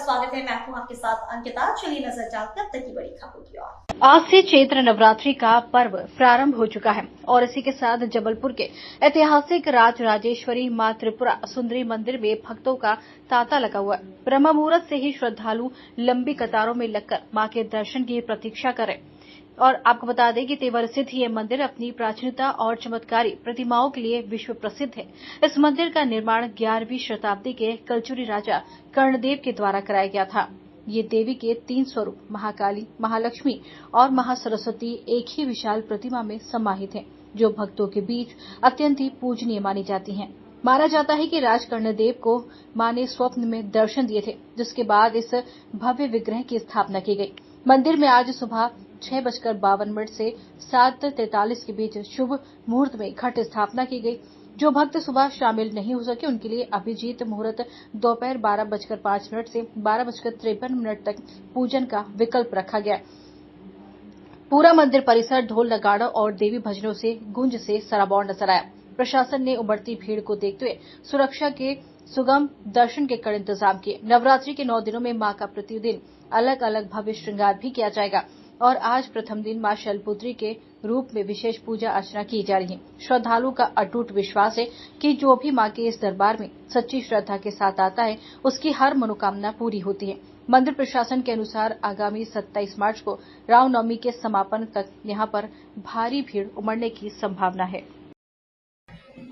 स्वागत है। मैं हूं आपके साथ अंकिता। चलिए नजर डालते हैं अब तक की बड़ी खबरों की ओर। आज से चैत्र नवरात्रि का पर्व प्रारंभ हो चुका है और इसी के साथ जबलपुर के ऐतिहासिक राजराजेश्वरी मां त्रिपुरा सुंदरी मंदिर में भक्तों का तांता लगा हुआ है। ब्रह्म मुहूर्त से ही श्रद्धालु लंबी कतारों में लगकर मां के दर्शन की प्रतीक्षा करें। और आपको बता दें कि तेवर स्थित ये मंदिर अपनी प्राचीनता और चमत्कारी प्रतिमाओं के लिए विश्व प्रसिद्ध है। इस मंदिर का निर्माण 11वीं शताब्दी के कलचुरी राजा कर्णदेव के द्वारा कराया गया था। ये देवी के 3 स्वरूप महाकाली, महालक्ष्मी और महासरस्वती एक ही विशाल प्रतिमा में समाहित हैं, जो भक्तों के बीच अत्यंत ही पूजनीय मानी जाती हैं। माना जाता है कि राज कर्णदेव को मां ने स्वप्न में दर्शन दिए थे, जिसके बाद इस भव्य विग्रह की स्थापना की गई। मंदिर में आज सुबह 6:52 से 7:43 के बीच शुभ मुहूर्त में घट स्थापना की गई। जो भक्त सुबह शामिल नहीं हो सके उनके लिए अभिजीत मुहूर्त दोपहर 12:05 से 12:53 तक पूजन का विकल्प रखा गया। पूरा मंदिर परिसर ढोल नगाड़ों और देवी भजनों से गूंज से सराबोर नजर आया। प्रशासन ने उमड़ती भीड़ को देखते हुए सुरक्षा के सुगम दर्शन के कड़े इंतजाम किए। नवरात्रि के 9 दिनों में मां का प्रतिदिन अलग अलग भव्य श्रृंगार भी किया जाएगा और आज प्रथम दिन मां शैलपुत्री के रूप में विशेष पूजा अर्चना की जा रही है। श्रद्धालुओं का अटूट विश्वास है कि जो भी मां के इस दरबार में सच्ची श्रद्धा के साथ आता है, उसकी हर मनोकामना पूरी होती है। मंदिर प्रशासन के अनुसार आगामी 27 मार्च को रामनवमी के समापन तक यहां पर भारी भीड़ उमड़ने की संभावना है।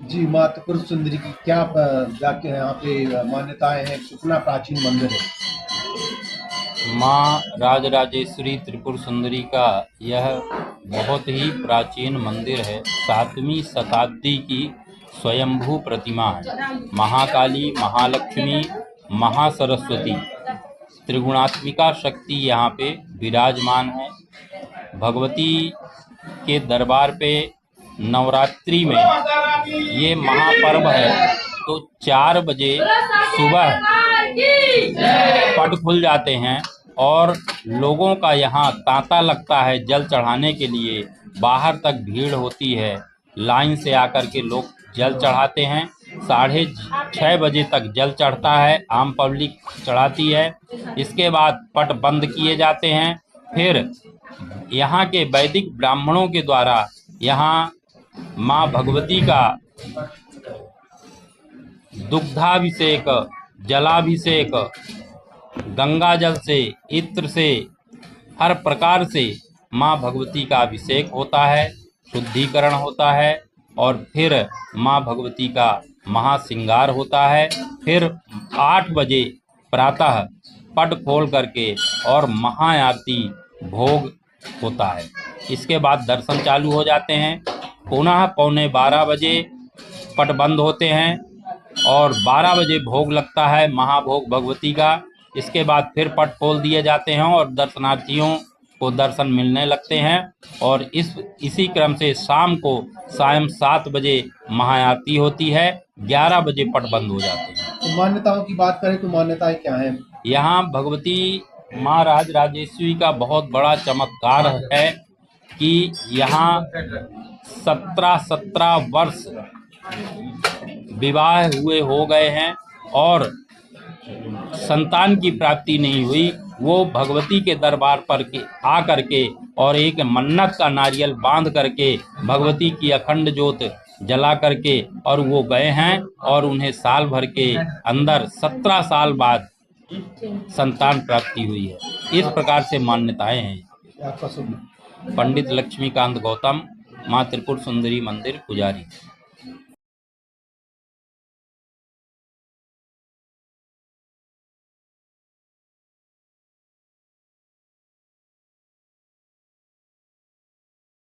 जी, मां त्रिपुर सुंदरी की क्या जाके यहाँ पे मान्यताएं हैं? कितना प्राचीन मंदिर है? माँ राजराजेश्वरी त्रिपुर सुंदरी का यह बहुत ही प्राचीन मंदिर है। 7वीं शताब्दी की स्वयंभू प्रतिमा है। महाकाली, महालक्ष्मी, महासरस्वती त्रिगुणात्मिका शक्ति यहाँ पे विराजमान है। भगवती के दरबार पे नवरात्रि में ये महापर्व है तो 4 बजे सुबह पट खुल जाते हैं और लोगों का यहाँ तांता लगता है जल चढ़ाने के लिए। बाहर तक भीड़ होती है, लाइन से आकर के लोग जल चढ़ाते हैं। 6:30 बजे तक जल चढ़ता है, आम पब्लिक चढ़ाती है। इसके बाद पट बंद किए जाते हैं। फिर यहाँ के वैदिक ब्राह्मणों के द्वारा यहाँ माँ भगवती का दुग्धाभिषेक, जलाभिषेक, गंगा जल से, इत्र से, हर प्रकार से माँ भगवती का अभिषेक होता है, शुद्धिकरण होता है और फिर माँ भगवती का महासिंगार होता है। फिर 8 बजे प्रातः पट खोल करके और महाआरती भोग होता है। इसके बाद दर्शन चालू हो जाते हैं। पुनः 11:15 बजे पट बंद होते हैं और 12 बजे भोग लगता है, महाभोग भगवती का। इसके बाद फिर पट खोल दिए जाते हैं और दर्शनार्थियों को दर्शन मिलने लगते हैं और इसी क्रम से शाम को सायं 7 बजे महाआरती होती है। 11 बजे पट बंद हो जाते हैं। तो मान्यताओं की बात करें तो मान्यताएं क्या हैं? यहाँ भगवती माँ राजराजेश्वरी का बहुत बड़ा चमत्कार है कि यहाँ 17 वर्ष विवाह हुए हो गए हैं और संतान की प्राप्ति नहीं हुई। वो भगवती के दरबार पर आकर के और एक मन्नत का नारियल बांध करके भगवती की अखंड ज्योत जला करके और वो गए हैं और उन्हें साल भर के अंदर 17 साल बाद संतान प्राप्ति हुई है। इस प्रकार से मान्यताएं हैं। पंडित लक्ष्मीकांत गौतम, माँ त्रिपुर सुंदरी मंदिर पुजारी।